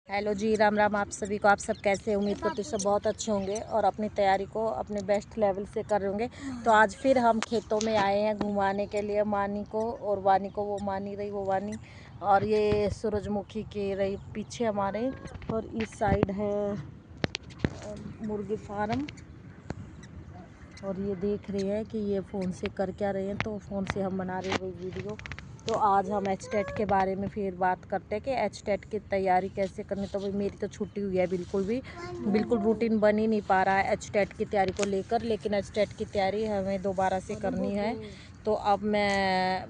Hello जी, राम राम आप सभी को। आप सब कैसे? उम्मीद करती हूँ सब बहुत अच्छे होंगे और अपनी तैयारी को अपने बेस्ट लेवल से कर रहे होंगे। तो आज फिर हम खेतों में आए हैं घुमाने के लिए मानी को, और वानी को, वो मानी रही वो वानी, और ये सूरजमुखी की रही पीछे हमारे, और इस साइड है मुर्गी फार्म। और ये देख रहे हैं कि ये फ़ोन से कर क्या रहे हैं, तो फ़ोन से हम बना रहे हैं वही वीडियो। तो आज हम एचटेट के बारे में फिर बात करते हैं कि एचटेट की तैयारी कैसे करनी। तो भाई मेरी तो छुट्टी हुई है, बिल्कुल रूटीन बन ही नहीं पा रहा है एचटेट की तैयारी को लेकर, लेकिन एचटेट की तैयारी हमें दोबारा से करनी है। तो अब मैं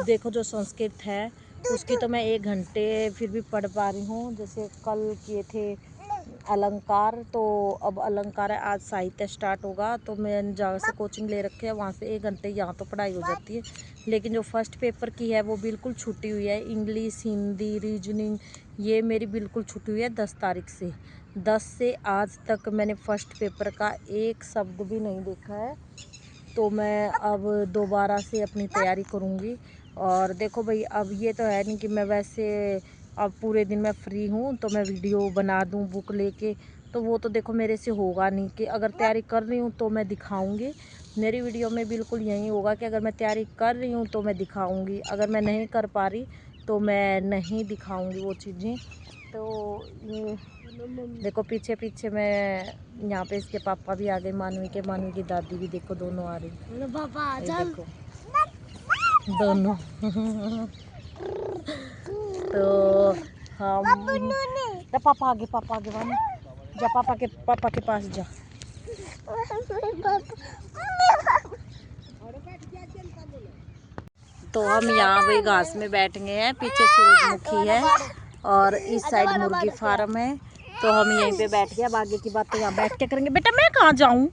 देखो जो संस्कृत है उसकी तो मैं 1 घंटे फिर भी पढ़ पा रही हूँ। जैसे कल किए थे अलंकार, तो अब अलंकार है, आज साहित्य स्टार्ट होगा। तो मैंने जहाँ से कोचिंग ले रखे है वहाँ से 1 घंटे यहाँ तो पढ़ाई हो जाती है, लेकिन जो फर्स्ट पेपर की है वो बिल्कुल छुट्टी हुई है। इंग्लिश, हिंदी, रीजनिंग ये मेरी बिल्कुल छुट्टी हुई है 10 तारीख से। 10 से आज तक मैंने फर्स्ट पेपर का एक शब्द भी नहीं देखा है। तो मैं अब दोबारा से अपनी तैयारी करूँगी। और देखो भाई, अब ये तो है नहीं कि मैं वैसे अब पूरे दिन मैं फ्री हूँ तो मैं वीडियो बना दूँ बुक लेके, तो वो तो देखो मेरे से होगा नहीं। कि अगर तैयारी कर रही हूँ तो मैं दिखाऊँगी। मेरी वीडियो में बिल्कुल यही होगा कि अगर मैं तैयारी कर रही हूँ तो मैं दिखाऊँगी, अगर मैं नहीं कर पा रही तो मैं नहीं दिखाऊँगी वो चीज़ें। तो ये देखो पीछे पीछे मैं यहाँ पे इसके पापा भी आ गए, मानवी की दादी भी देखो, दोनों आ रही। पापा देखो दोनों तो हम तो पापा आगे वानी जा, पापा के पास जा। तो हम यहाँ वही घास में बैठ गए हैं, पीछे सूरजमुखी है और इस साइड मुर्गी फार्म है। तो हम यहीं पे बैठ गए। अब आगे की बात तो यहाँ बैठ के करेंगे। बेटा मैं कहाँ जाऊँ,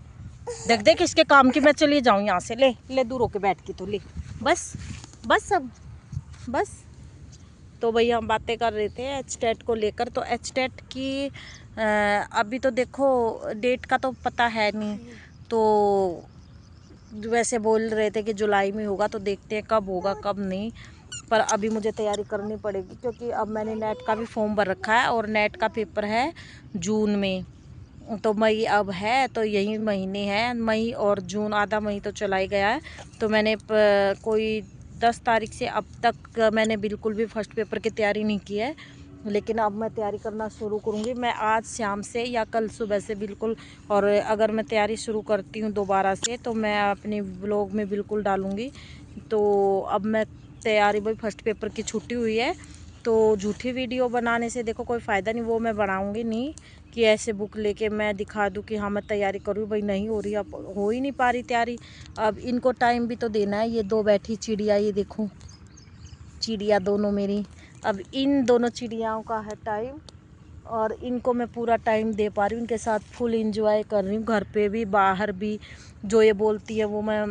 देख इसके काम की मैं चली जाऊँ यहाँ से। ले दूर होके बैठ के, तो ले बस अब बस। तो भाई हम बातें कर रहे थे एचटेट को लेकर। तो एचटेट की अभी तो देखो डेट का तो पता है नहीं, तो वैसे बोल रहे थे कि जुलाई में होगा, तो देखते हैं कब होगा कब नहीं। पर अभी मुझे तैयारी करनी पड़ेगी, क्योंकि अब मैंने नेट का भी फॉर्म भर रखा है और नेट का पेपर है जून में। तो मई अब है, तो यही महीने हैं, मई और जून, आधा मई तो चला ही गया है। तो मैंने कोई 10 तारीख से अब तक मैंने बिल्कुल भी फर्स्ट पेपर की तैयारी नहीं की है, लेकिन अब मैं तैयारी करना शुरू करूँगी। मैं आज शाम से या कल सुबह से बिल्कुल, और अगर मैं तैयारी शुरू करती हूँ दोबारा से तो मैं अपने ब्लॉग में बिल्कुल डालूँगी। तो अब मैं तैयारी, भाई फर्स्ट पेपर की छुट्टी हुई है तो झूठी वीडियो बनाने से देखो कोई फ़ायदा नहीं, वो मैं बनाऊँगी नहीं कि ऐसे बुक लेके मैं दिखा दूँ कि हाँ मैं तैयारी करूँ। भाई नहीं हो रही, अब हो ही नहीं पा रही तैयारी। अब इनको टाइम भी तो देना है। ये 2 बैठी चिड़िया, ये देखो चिड़िया दोनों मेरी, अब इन दोनों चिड़ियाओं का है टाइम, और इनको मैं पूरा टाइम दे पा रही हूँ, इनके साथ फुल एंजॉय कर रही हूँ। घर पे भी बाहर भी जो ये बोलती है वो मैं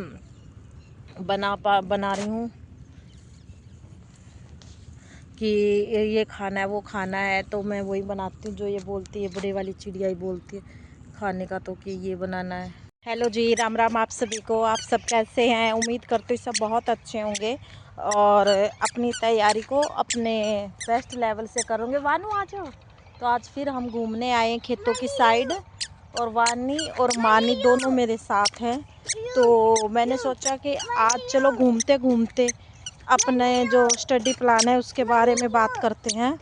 बना रही हूँ कि ये खाना है वो खाना है, तो मैं वही बनाती हूँ जो ये बोलती है। बड़े वाली चिड़िया ही बोलती है खाने का, तो कि ये बनाना है। हेलो जी, राम राम आप सभी को। आप सब कैसे हैं? उम्मीद करती हूँ सब बहुत अच्छे होंगे और अपनी तैयारी को अपने बेस्ट लेवल से करोगे। वानू आ जाओ। तो आज फिर हम घूमने आए हैं खेतों की साइड, और वानी और मानी दोनों मेरे साथ हैं। तो मैंने सोचा कि आज चलो घूमते घूमते अपने जो स्टडी प्लान है उसके बारे में बात करते हैं।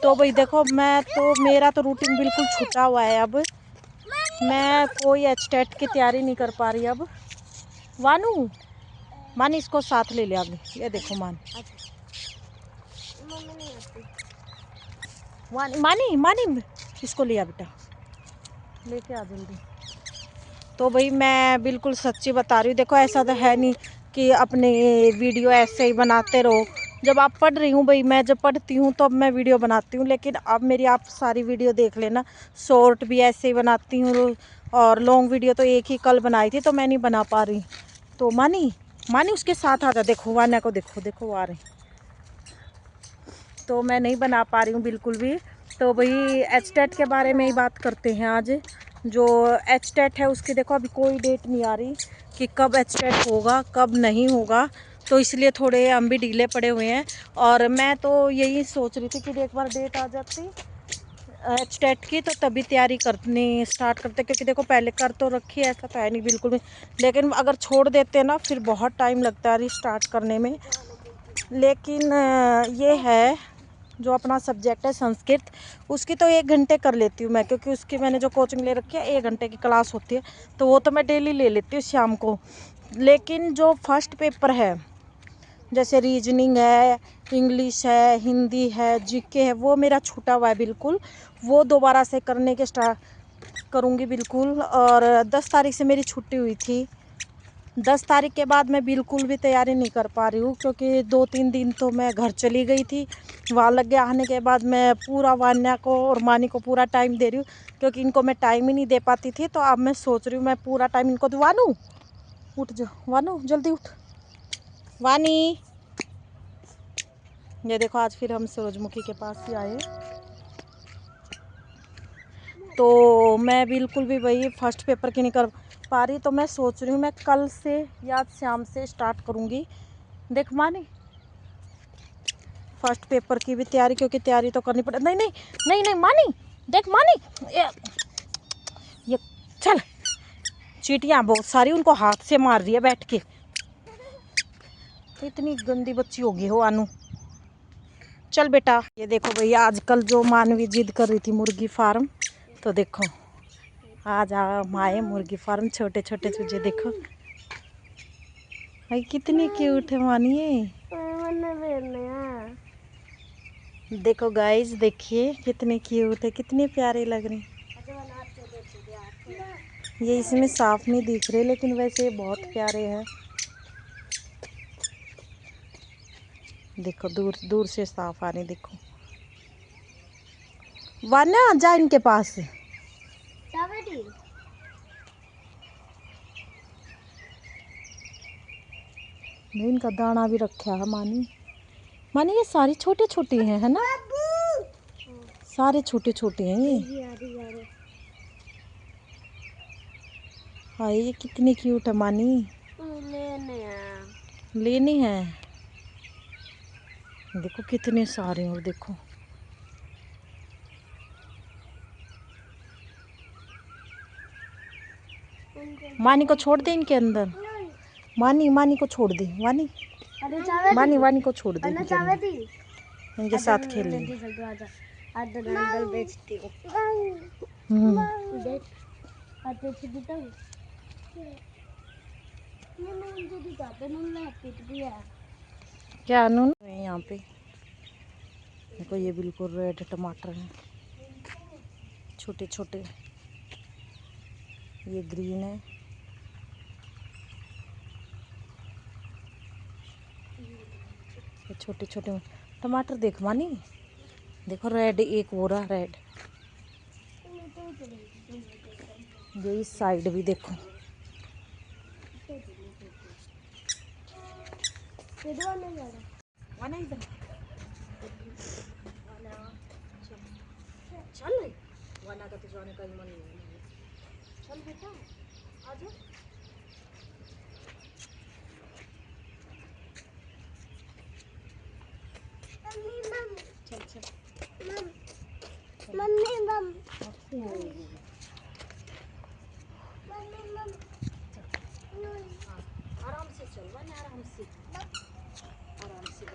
तो भाई देखो, मेरा तो रूटीन बिल्कुल छूटा हुआ है। अब मैं कोई एचटेट की तैयारी नहीं कर पा रही। अब वानू, मानी इसको साथ ले लिया आगे, ये देखो मानी मानी इसको लिया बेटा, लेके आ जल्दी। तो भाई मैं बिल्कुल सच्ची बता रही हूँ। देखो ऐसा तो है नहीं कि अपने वीडियो ऐसे ही बनाते रहो। जब आप पढ़ रही हूँ भाई, मैं जब पढ़ती हूँ तो अब मैं वीडियो बनाती हूँ, लेकिन अब मेरी आप सारी वीडियो देख लेना। शॉर्ट भी ऐसे ही बनाती हूँ, और लॉन्ग वीडियो तो एक ही कल बनाई थी, तो मैं नहीं बना पा रही। तो मानी उसके साथ आ जा, देखो वाना को देखो वो आ रही। तो मैं नहीं बना पा रही हूँ बिल्कुल भी। तो भाई एचटेट के बारे में ही बात करते हैं आज। जो एचटेट है उसकी देखो अभी कोई डेट नहीं आ रही कि कब एचटेट होगा कब नहीं होगा। तो इसलिए थोड़े हम भी ढीले पड़े हुए हैं। और मैं तो यही सोच रही थी कि एक बार डेट आ जाती टेट की तो तभी तैयारी करनी स्टार्ट करते, क्योंकि देखो पहले कर तो रखी है, ऐसा तो है नहीं बिल्कुल भी, लेकिन अगर छोड़ देते ना फिर बहुत टाइम लगता है रिस्टार्ट करने में। लेकिन ये है जो अपना सब्जेक्ट है संस्कृत, उसकी तो 1 घंटे कर लेती हूँ मैं, क्योंकि उसकी मैंने जो कोचिंग ले रखी है 1 घंटे की क्लास होती है, तो वो तो मैं डेली ले लेती हूँ शाम को। लेकिन जो फर्स्ट पेपर है जैसे रीजनिंग है, इंग्लिश है, हिंदी है, जीके है, वो मेरा छूटा हुआ है बिल्कुल, वो दोबारा से करने के स्टार्ट करूँगी बिल्कुल। और 10 तारीख से मेरी छुट्टी हुई थी, 10 तारीख के बाद मैं बिल्कुल भी तैयारी नहीं कर पा रही हूँ, क्योंकि 2-3 दिन तो मैं घर चली गई थी। वहाँ लग गया, आने के बाद मैं पूरा वान्या को और मानी को पूरा टाइम दे रही हूँ, क्योंकि इनको मैं टाइम ही नहीं दे पाती थी। तो अब मैं सोच रही हूँ मैं पूरा टाइम इनको दूँ। वानू उठ जाओ, वानू जल्दी उठ, वानी। ये देखो आज फिर हम सूरजमुखी के पास ही आए, तो मैं बिल्कुल भी वही फर्स्ट पेपर की नहीं कर पा रही, तो मैं सोच रही हूँ मैं कल से या शाम से स्टार्ट करूँगी। देख मानी, फर्स्ट पेपर की भी तैयारी, क्योंकि तैयारी तो करनी पड़े। नहीं नहीं नहीं नहीं मानी, देख मानी, ये चल, चींटियाँ बहुत सारी उनको हाथ से मार रही है बैठ के, इतनी गंदी बच्ची होगी हो अनु। चल बेटा, ये देखो भैया आजकल जो मानवी जिद कर रही थी मुर्गी फार्म, तो देखो आज आए मुर्गी फार्म, छोटे छोटे चूजे देखो भाई कितनी क्यूट है मानिए। देखो गाइस, देखिए कितने क्यूट है, कितने प्यारे लग रहे हैं। ये इसमें साफ नहीं दिख रहे, लेकिन वैसे बहुत प्यारे हैं। देखो दूर दूर से साफ आ रहे, देखो। वाना जा इनके पास। नहीं, इनका दाना भी रखा है मानी। मानी ये सारी छोटे छोटे हैं, है ना, सारे छोटे छोटे हैं ये। हाँ ये कितनी क्यूट है मानी। लेनी है, देखो कितने सारे हैं। और देखो मानी को छोड़ दे इनके अंदर, मानी मानी को छोड़ दे, वानी मानी वानी को छोड़ दे इनके अंदर, इनके साथ खेलें। क्या नून है यहाँ पे, देखो ये बिल्कुल रेड टमाटर हैं, छोटे छोटे, ये ग्रीन है, ये छोटे छोटे टमाटर। देख मानी, देखो रेड, एक वो रहा रेड, ये इस साइड भी देखो। वाना इधर, चल वाना का तो जाने का ही मन नहीं है। चल बेटा आ जाओ, चल चल मम्मी मम आराम से चल वाना, आराम से आराम से।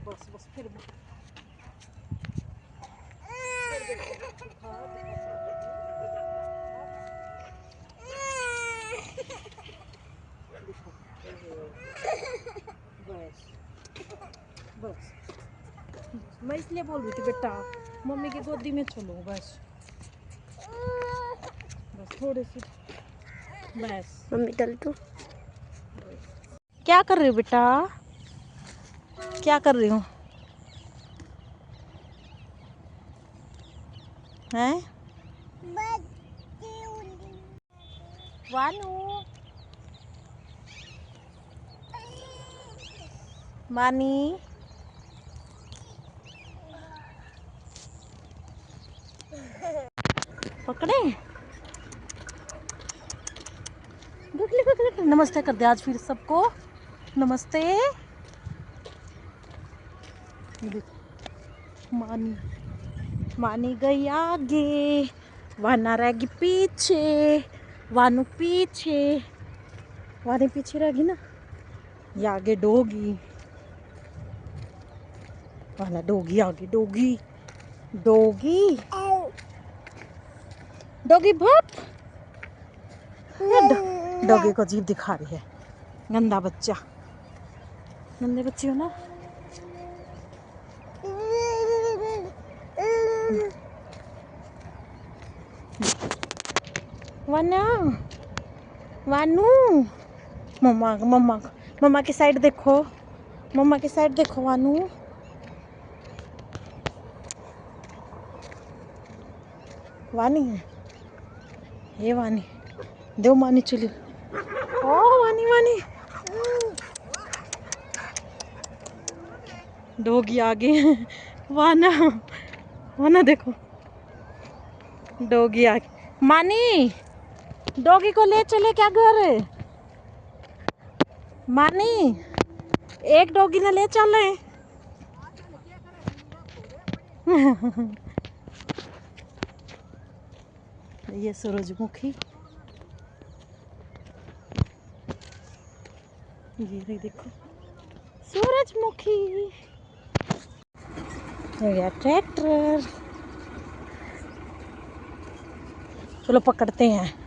बस बस फिर बस बस, मैं इसलिए बोल रही थी बेटा मम्मी की गोदी में चलो, बस बस थोड़े से, बस मम्मी चल तू। क्या कर रही हो बेटा, क्या कर रही हूँ हैं वानू, मानी। पकड़े। नमस्ते कर दे आज फिर सबको, नमस्ते। मानी मानी गई आगे, वाना रहेगी पीछे, वानू पीछे, वानी पीछे रहेगी ना, ये आगे डोगी, वाना डोगी आगे, डोगी डोगी डोगी भप। डोगी को जीभ दिखा रही है, गंदा बच्चा, गंदे बच्चे हो ना। वाना वानू, मम्मा मम्मा मम्मा की साइड देखो, मम्मा की साइड देखो वानू। वानी है ये, वानी दो मानी चली। ओ वानी वानी, डोगी आगे, वाना वाना देखो, डोगी आगे। मानी डोगी को ले चले क्या घर, मानी एक डोगी ने ले चले। ये सूरजमुखी, ये देखो सूरजमुखी। ये ट्रैक्टर, चलो पकड़ते हैं।